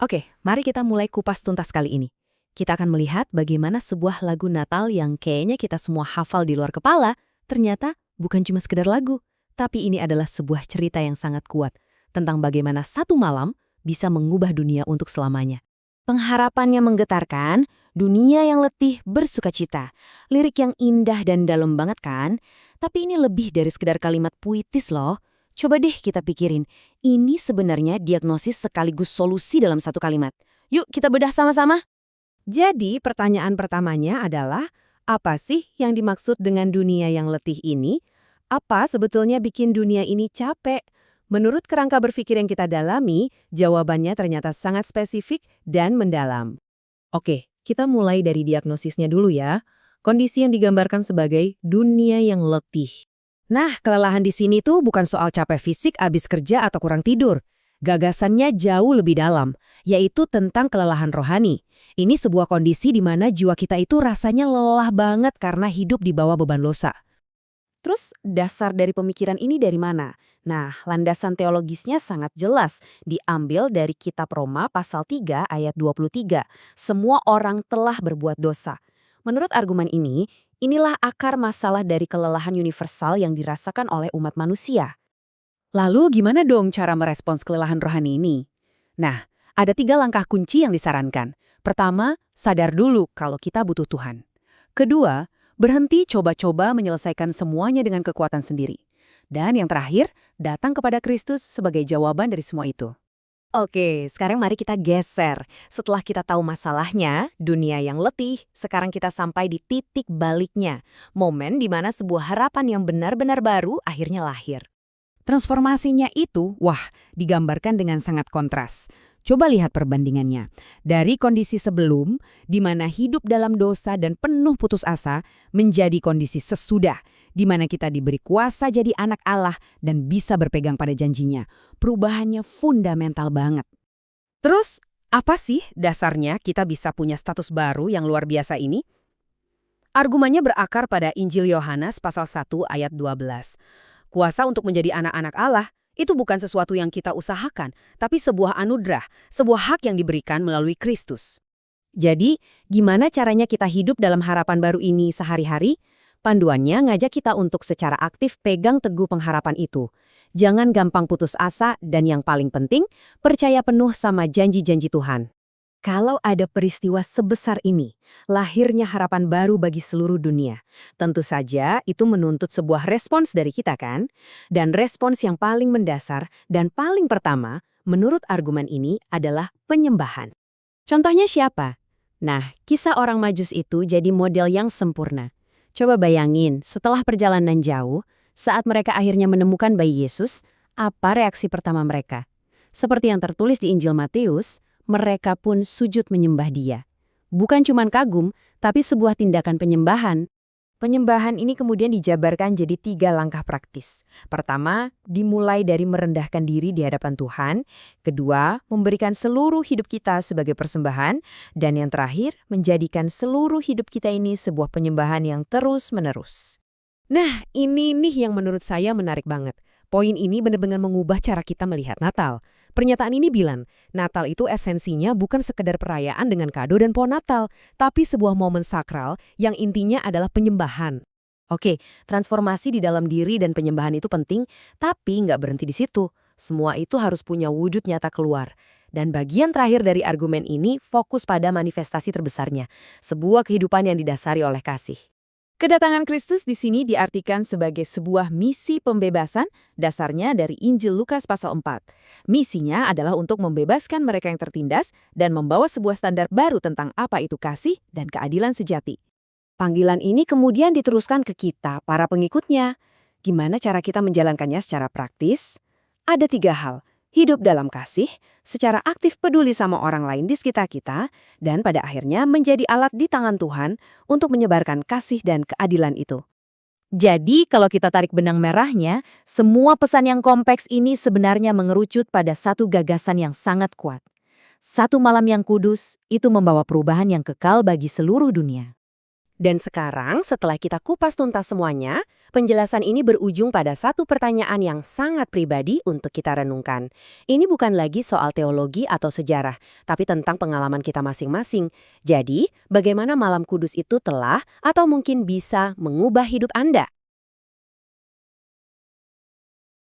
Oke, mari kita mulai kupas tuntas kali ini. Kita akan melihat bagaimana sebuah lagu Natal yang kayaknya kita semua hafal di luar kepala, ternyata bukan cuma sekedar lagu, tapi ini adalah sebuah cerita yang sangat kuat tentang bagaimana satu malam bisa mengubah dunia untuk selamanya. Pengharapannya menggetarkan, dunia yang letih bersukacita. Lirik yang indah dan dalam banget kan? Tapi ini lebih dari sekedar kalimat puitis loh. Coba deh kita pikirin, ini sebenarnya diagnosis sekaligus solusi dalam satu kalimat. Yuk kita bedah sama-sama. Jadi pertanyaan pertamanya adalah, apa sih yang dimaksud dengan dunia yang letih ini? Apa sebetulnya bikin dunia ini capek? Menurut kerangka berpikir yang kita dalami, jawabannya ternyata sangat spesifik dan mendalam. Oke, kita mulai dari diagnosisnya dulu ya. Kondisi yang digambarkan sebagai dunia yang letih. Nah, kelelahan di sini tuh bukan soal capek fisik abis kerja atau kurang tidur. Gagasannya jauh lebih dalam, yaitu tentang kelelahan rohani. Ini sebuah kondisi di mana jiwa kita itu rasanya lelah banget karena hidup di bawah beban dosa. Terus, dasar dari pemikiran ini dari mana? Nah, landasan teologisnya sangat jelas, diambil dari kitab Roma pasal 3 ayat 23. Semua orang telah berbuat dosa. Menurut argumen ini, inilah akar masalah dari kelelahan universal yang dirasakan oleh umat manusia. Lalu gimana dong cara merespons kelelahan rohani ini? Nah, ada 3 langkah kunci yang disarankan. Pertama, sadar dulu kalau kita butuh Tuhan. Kedua, berhenti coba-coba menyelesaikan semuanya dengan kekuatan sendiri. Dan yang terakhir, datang kepada Kristus sebagai jawaban dari semua itu. Oke, sekarang mari kita geser. Setelah kita tahu masalahnya, dunia yang letih, sekarang kita sampai di titik baliknya. Momen di mana sebuah harapan yang benar-benar baru akhirnya lahir. Transformasinya itu, digambarkan dengan sangat kontras. Coba lihat perbandingannya. Dari kondisi sebelum, di mana hidup dalam dosa dan penuh putus asa, menjadi kondisi sesudah, di mana kita diberi kuasa jadi anak Allah dan bisa berpegang pada janjinya. Perubahannya fundamental banget. Terus, apa sih dasarnya kita bisa punya status baru yang luar biasa ini? Argumennya berakar pada Injil Yohanes pasal 1 ayat 12. Kuasa untuk menjadi anak-anak Allah itu bukan sesuatu yang kita usahakan, tapi sebuah anugerah, sebuah hak yang diberikan melalui Kristus. Jadi, gimana caranya kita hidup dalam harapan baru ini sehari-hari? Panduannya ngajak kita untuk secara aktif pegang teguh pengharapan itu. Jangan gampang putus asa dan yang paling penting, percaya penuh sama janji-janji Tuhan. Kalau ada peristiwa sebesar ini, lahirnya harapan baru bagi seluruh dunia. Tentu saja itu menuntut sebuah respons dari kita kan? Dan respons yang paling mendasar dan paling pertama, menurut argumen ini adalah penyembahan. Contohnya siapa? Nah, kisah orang Majus itu jadi model yang sempurna. Coba bayangin, setelah perjalanan jauh, saat mereka akhirnya menemukan bayi Yesus, apa reaksi pertama mereka? Seperti yang tertulis di Injil Matius, mereka pun sujud menyembah Dia. Bukan cuma kagum, tapi sebuah tindakan penyembahan. Penyembahan ini kemudian dijabarkan jadi 3 langkah praktis. Pertama, dimulai dari merendahkan diri di hadapan Tuhan. Kedua, memberikan seluruh hidup kita sebagai persembahan. Dan yang terakhir, menjadikan seluruh hidup kita ini sebuah penyembahan yang terus-menerus. Nah, ini nih yang menurut saya menarik banget. Poin ini benar-benar mengubah cara kita melihat Natal. Pernyataan ini bilang, Natal itu esensinya bukan sekedar perayaan dengan kado dan pohon Natal, tapi sebuah momen sakral yang intinya adalah penyembahan. Oke, transformasi di dalam diri dan penyembahan itu penting, tapi nggak berhenti di situ. Semua itu harus punya wujud nyata keluar. Dan bagian terakhir dari argumen ini fokus pada manifestasi terbesarnya, sebuah kehidupan yang didasari oleh kasih. Kedatangan Kristus di sini diartikan sebagai sebuah misi pembebasan, dasarnya dari Injil Lukas pasal 4. Misinya adalah untuk membebaskan mereka yang tertindas dan membawa sebuah standar baru tentang apa itu kasih dan keadilan sejati. Panggilan ini kemudian diteruskan ke kita, para pengikutnya. Gimana cara kita menjalankannya secara praktis? Ada 3 hal. Hidup dalam kasih, secara aktif peduli sama orang lain di sekitar kita, dan pada akhirnya menjadi alat di tangan Tuhan untuk menyebarkan kasih dan keadilan itu. Jadi, kalau kita tarik benang merahnya, semua pesan yang kompleks ini sebenarnya mengerucut pada satu gagasan yang sangat kuat. Satu malam yang kudus, itu membawa perubahan yang kekal bagi seluruh dunia. Dan sekarang, setelah kita kupas tuntas semuanya, penjelasan ini berujung pada satu pertanyaan yang sangat pribadi untuk kita renungkan. Ini bukan lagi soal teologi atau sejarah, tapi tentang pengalaman kita masing-masing. Jadi, bagaimana malam kudus itu telah atau mungkin bisa mengubah hidup Anda?